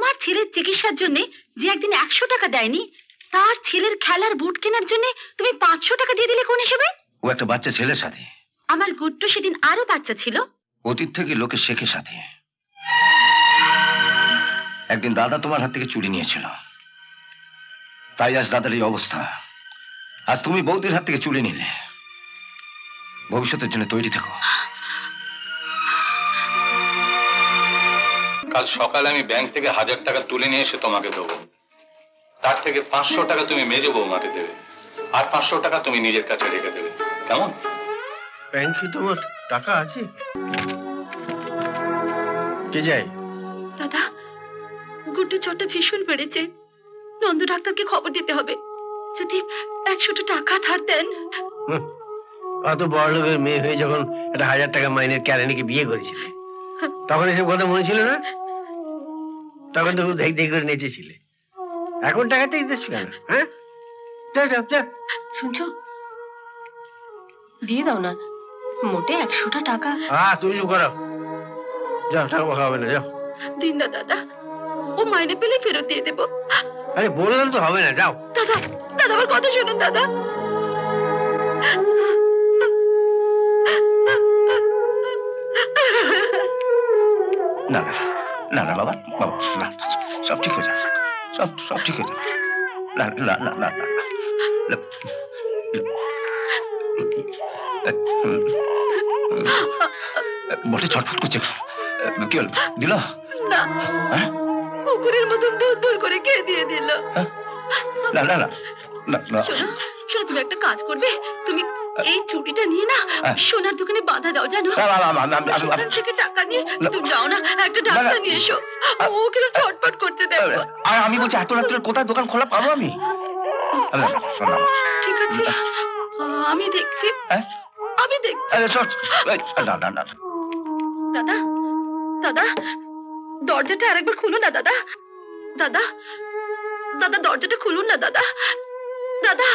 তোমার ছেলের চিকিৎসার জন্য যে একদিন 100 টাকা দেয়নি, তার ছেলের খেলার বুট কেনার জন্য তুমি 500 টাকা দিয়ে দিলে কোন হিসেবে? ও একটা বাচ্চা ছেলের সাথে। আমার গুড্ডু সেদিন আরো বাচ্চা ছিল। অতীত থেকে লোকে শেখে সাথে। একদিন দাদা তোমার হাত থেকে চুরি নিয়েছিল, তাই আজ দাদার এই অবস্থা। আজ তুমি বৌদির হাত থেকে চুরি নিলে। ভবিষ্যতের জন্য তৈরি থেকো। কাল সকালে আমি ব্যাংক থেকে 1000 টাকা তুলে নিয়ে এসে তোমাকে দেবো। তার থেকে 500 টাকা তুমি মেজো বৌমাকে দেবে, আর 500 টাকা তুমি নিজের কাছে রেখে দেবে। কেমন? ব্যাংকে তোমার টাকা আছে? কে যায়? দাদা, গুড্ডু চোটটা ভীষণ বেড়েছে। নন্দ ডাক্তারকে খবর দিতে হবে। যদি 100 টাকা ধার দেন। অত বড় লোকের মেয়ে হয়ে যখন একটা 1000 টাকা মাইনের ক্যারেনিকে বিয়ে করেছিলে, তখন এসব কথা মনে ছিল না? তখন তো খুব দেখ দেখ করে নেচেছিলে। এখন টাকাতে দিতেছো কেন? হ্যাঁ, যা যা যা। শুনছো, দিয়ে দাও না, মোটে 100টা টাকা। তুমি চুপ করো, যাও, টাকা পাকা হবে না, যাও। দিন না দাদা, ও মাইনে পেলে ফেরত দিয়ে দেবো। আরে বললাম তো হবে না, যাও। দাদা, দাদা আমার কথা শুনুন দাদা। না না না না বাবা, বাবা না, সব ঠিক হয়ে যাবে, সব সব ঠিক হয়ে যাবে। না না না না না বটে ছটফট করছে, কি হল? দিল না, হ্যাঁ? কুকুরের মতন দূর দূর করে খেয়ে দিয়ে দিল। না না না না না। শোনো শোনো, তুমি একটা কাজ করবে। তুমি এই চুড়িটা নিয়ে না সোনার দোকানে বাঁধা দাও, জানো? সেখান থেকে টাকা নিয়ে তুমি যাও না, একটা ডাক্তার নিয়ে এসো। ও কিরকম ছটফট করছে দেখো। আর আমি বলছি এত রাত্রে কোথায় দোকান খোলা পাবো আমি? ঠিক আছে, আমি দেখছি, আমি দেখছি। না না না দাদা, দাদা, দরজাটা আরেকবার খুলুন না দাদা। দাদা, দাদা দরজাটা খুলুন না দাদা। দাদা,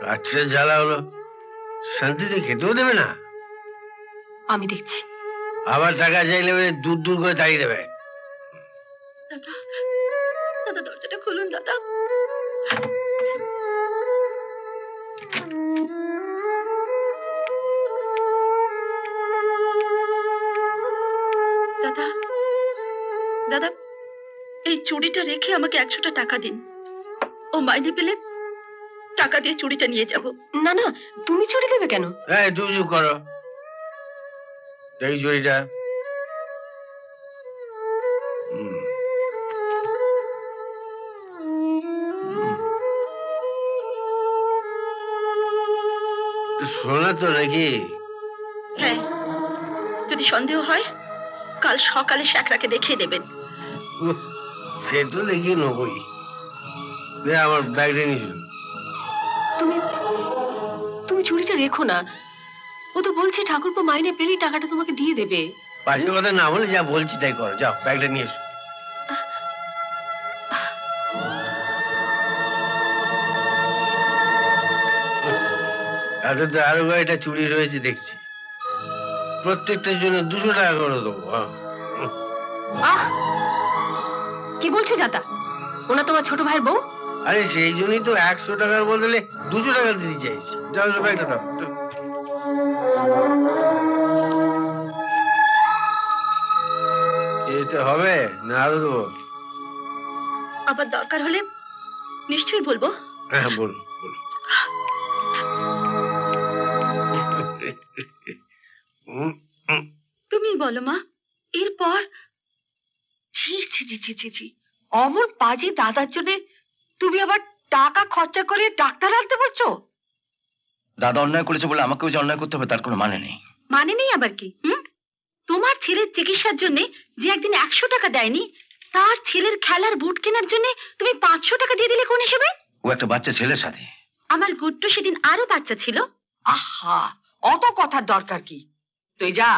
রাত্রে জ্বালা হলো, শান্তিতে খেতেও দেবে না। আমি দেখছি। আবার টাকা চাইলে দূর দূর করে তাড়িয়ে দেবে। দাদা, দাদা দরজাটা খুলুন দাদা। দাদা, দাদা এই চুড়িটা রেখে আমাকে 100টা টাকা দিন। ও মাইনে পেলে টাকা দিয়ে চুড়িটা নিয়ে যাব। না না, তুমি চুরি দেবে কেন? তুমি চুপ করো। এই চুড়িটা শোনা তো নাকি? হ্যাঁ, যদি সন্দেহ হয় কাল সকালে শ্যাকরাকে দেখিয়ে দেবেন। সে তো দেখিয়ে নেবই। আমার ব্যাগটা নিয়ে শুন। তুমি তুমি চুরিটা রেখো না। ও তো বলছে ঠাকুরপো মাইনে পেলেই টাকাটা তোমাকে দিয়ে দেবে। পাশের কথা না বলে যা বলছি তাই করো, যাও ব্যাগটা নিয়ে এসো। তো আরো কয়েকটা চুরি রয়েছে দেখছি, প্রত্যেকটার জন্য 200 টাকা করে দেবো। কি বলছো জাতা? ওনা তোমার ছোট ভাইয়ের বউ? আরে সেই জন্যই তো 100 টাকার বদলে 200 টাকা দিতে চাইছি। যাও ব্যাগটা দাও। এতে হবে না আরো দেবো? আবার দরকার হলে নিশ্চয়ই বলবো। হ্যাঁ বলুন বলুন। তুমি বলো মা, এরপর? ছি ছি ছি ছি ছি ছি, অমন পাজি দাদার জন্য তুমি আবার টাকা খরচা করে ডাক্তার আনতে বলছো? দাদা অন্যায় করেছে বলে আমাকেও যে অন্যায় করতে হবে তার কোনো মানে নেই। মানে নেই আবার কি? তোমার ছেলের চিকিৎসার জন্য যে একদিন 100 টাকা দেয়নি, তার ছেলের খেলার বুট কেনার জন্য তুমি 500 টাকা দিয়ে দিলে কোন হিসেবে? ও একটা বাচ্চা ছেলের সাথে। আমার গুড্ডু সেদিন আরো বাচ্চা ছিল। আহা, অত কথার দরকার কি? তুই যা,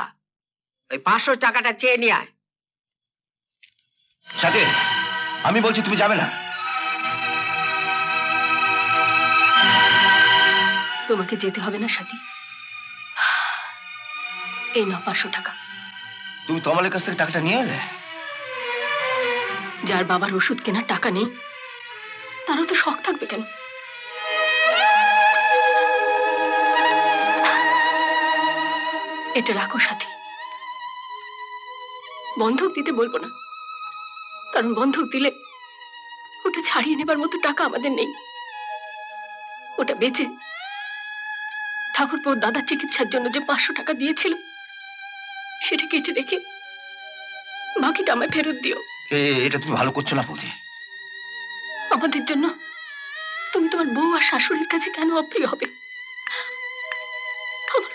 ওই 500 টাকাটা চেয়ে নিয়ে আয়। সাথে আমি বলছি তুমি যাবে না। তোমাকে যেতে হবে না সাথী। এই নাও 500 টাকা। তুমি তমালের কাছ থেকে টাকাটা নিয়ে এলে? যার বাবার ওষুধ কেনার টাকা নেই তারও তো শখ থাকবে কেন? এটা রাখো সাথী, বন্ধক দিতে বলবো না, কারণ বন্ধক দিলে ওটা ছাড়িয়ে নেবার মতো টাকা আমাদের নেই। ওটা বেচে ঠাকুরপো দাদার চিকিৎসার জন্য যে 500 টাকা দিয়েছিল সেটা কেটে রেখে বাকিটা আমায় ফেরত দিও। এটা তুমি ভালো করছো না বৌদি। আমাদের জন্য তুমি তোমার বউ আর শাশুড়ির কাছে কেন অপ্রিয় হবে? আমার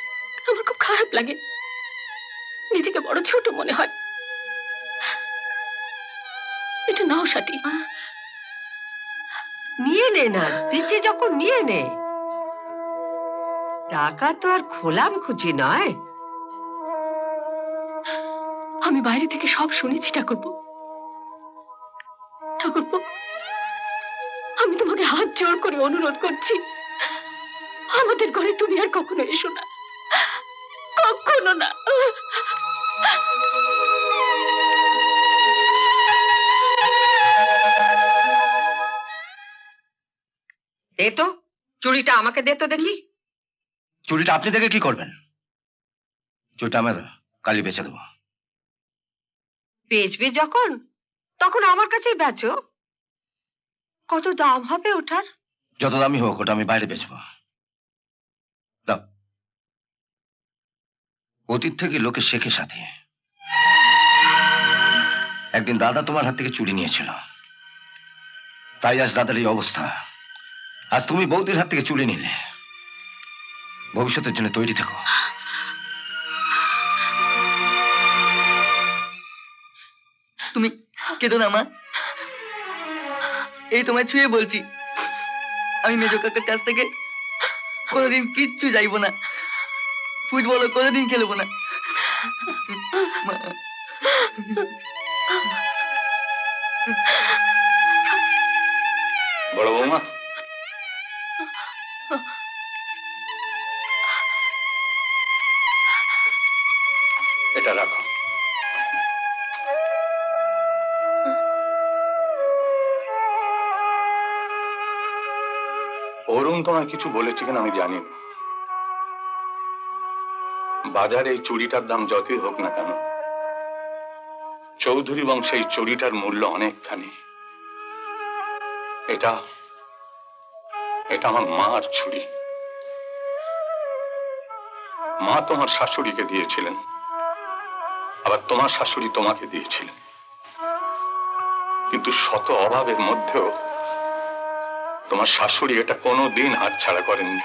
আমার খুব খারাপ লাগে, নিজেকে বড় ছোট মনে হয়। এটা নাও সাথী। নিয়ে নে না, দিচ্ছে যখন নিয়ে নে। টাকা তো আর খোলাম খুঁজি নয়। আমি বাইরে থেকে সব শুনেছি ঠাকুরপো। ঠাকুরপো, আমি তোমাকে হাত জোড় করে অনুরোধ করছি, আমাদের ঘরে তুমি আর কখনো এসো না, কখনো না। দে তো চুড়িটা, আমাকে দে তো দেখি। চুরিটা আপনি দেখে কি করবেন? চুরিটা আমি কালি বেচে দেবো। বেচবে যখন তখন আমার কাছেই বেচো। কত দাম হবে ওটার? যত দামি হোক ওটা আমি বাইরে বেচবো। দাও। অতীত থেকে লোকে শেখে সাথে। একদিন দাদা তোমার হাত থেকে চুরি নিয়েছিল, তাই আজ দাদার এই অবস্থা। আজ তুমি বৌদির হাত থেকে চুরি নিলে। ভবিষ্যতের জন্য তৈরি থেকো। তুমি কেঁদো না মা, এই তোমায় ছুঁয়ে বলছি, আমি মেজো কাকার কাছ থেকে কোনোদিন কিচ্ছু চাইবো না, ফুটবলও কোনোদিন খেলবো না। মা। বড় বৌমা, এটা রাখো। অরুণ তোমায় কিছু বলেছে কিনা আমি জানি না। বাজারে এই চুড়িটার দাম যতই হোক না কেন, চৌধুরী বংশে এই চুড়িটার মূল্য অনেকখানি। এটা এটা আমার মার ছুরি। মা তোমার শাশুড়িকে দিয়েছিলেন, আবার তোমার শাশুড়ি তোমাকে দিয়েছিলেন, কিন্তু শত অভাবের মধ্যেও তোমার শাশুড়ি এটা কোনোদিন হাতছাড়া করেননি।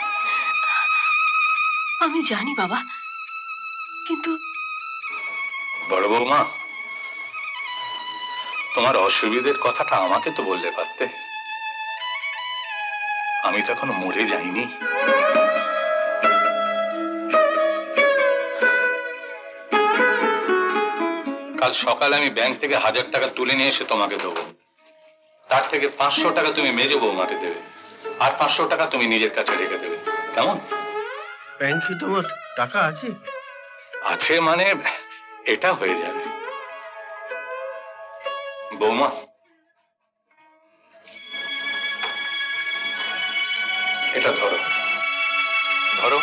আমি জানি বাবা, কিন্তু বড় বৌমা, তোমার অসুবিধের কথাটা আমাকে তো বললে পারতে। আমি তো এখনো মরে যাইনি। কাল সকালে আমি ব্যাংক থেকে 1000 টাকা তুলে নিয়ে এসে তোমাকে দেবো। তার থেকে 500 টাকা তুমি মেজো বৌমাকে দেবে, আর 500 টাকা তুমি নিজের কাছে রেখে দেবে। কেমন? ব্যাংকে তোমার টাকা আছে? আছে মানে এটা হয়ে যাবে। বৌমা, এটা ধরো ধরো।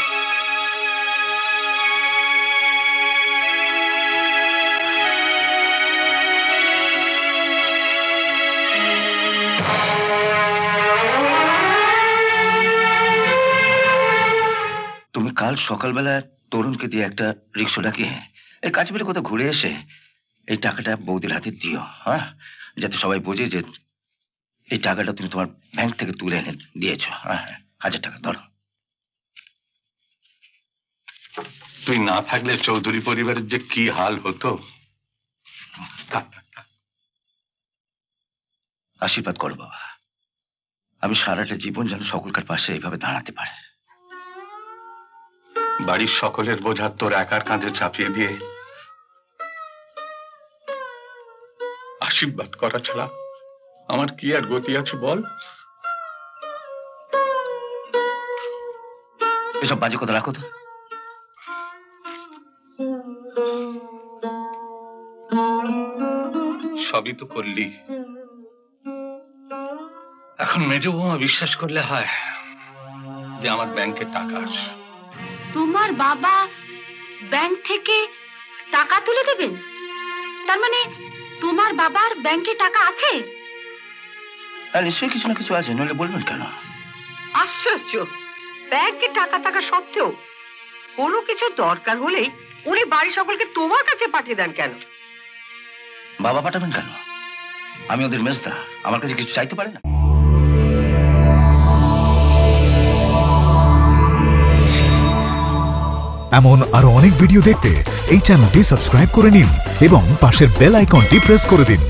তুমি কাল সকালবেলা তরুণকে দিয়ে একটা রিক্সা ডাকিয়ে এই কাছবিলে কোথাও ঘুরে এসে এই টাকাটা বৌদির হাতে দিও, হ্যাঁ, যাতে সবাই বোঝে যে এই টাকাটা তুমি তোমার ব্যাংক থেকে তুলে এনে দিয়েছো। হ্যাঁ, 1000 টাকা ধরো। তুই না থাকলে চৌধুরী পরিবারের যে কি হাল হতো। থাক, থাক, থাক। আশীর্বাদ করো বাবা, আমি সারাটা জীবন যেন সকলকার পাশে এইভাবে দাঁড়াতে পারে। বাড়ির সকলের বোঝা তোর একার কাঁধে চাপিয়ে দিয়ে আশীর্বাদ করা ছাড়া আমার কি আর গতি আছে বল? এসব বাজে কথা রাখো তো। সবই তো করলি, এখন মেজ বৌমা বিশ্বাস করলে হয় যে আমার ব্যাংকে টাকা আছে। তোমার বাবা ব্যাংক থেকে টাকা তুলে দেবেন? তার মানে তোমার বাবার ব্যাংকে টাকা আছে? আর নিশ্চয়ই কিছু না কিছু আছে, নইলে বলবেন কেন? আশ্চর্য, ব্যাংকে টাকা থাকা সত্ত্বেও কোনো কিছু দরকার হলেই উনি বাড়ি সকলকে তোমার কাছে পাঠিয়ে দেন কেন? বাবা পাঠাবেন কেন? আমি ওদের মেজদা, আমার কাছে কিছু চাইতে পারে না? এমন আরো অনেক ভিডিও দেখতে এই চ্যানেলটি সাবস্ক্রাইব করে নিন এবং পাশের বেল আইকনটি প্রেস করে দিন।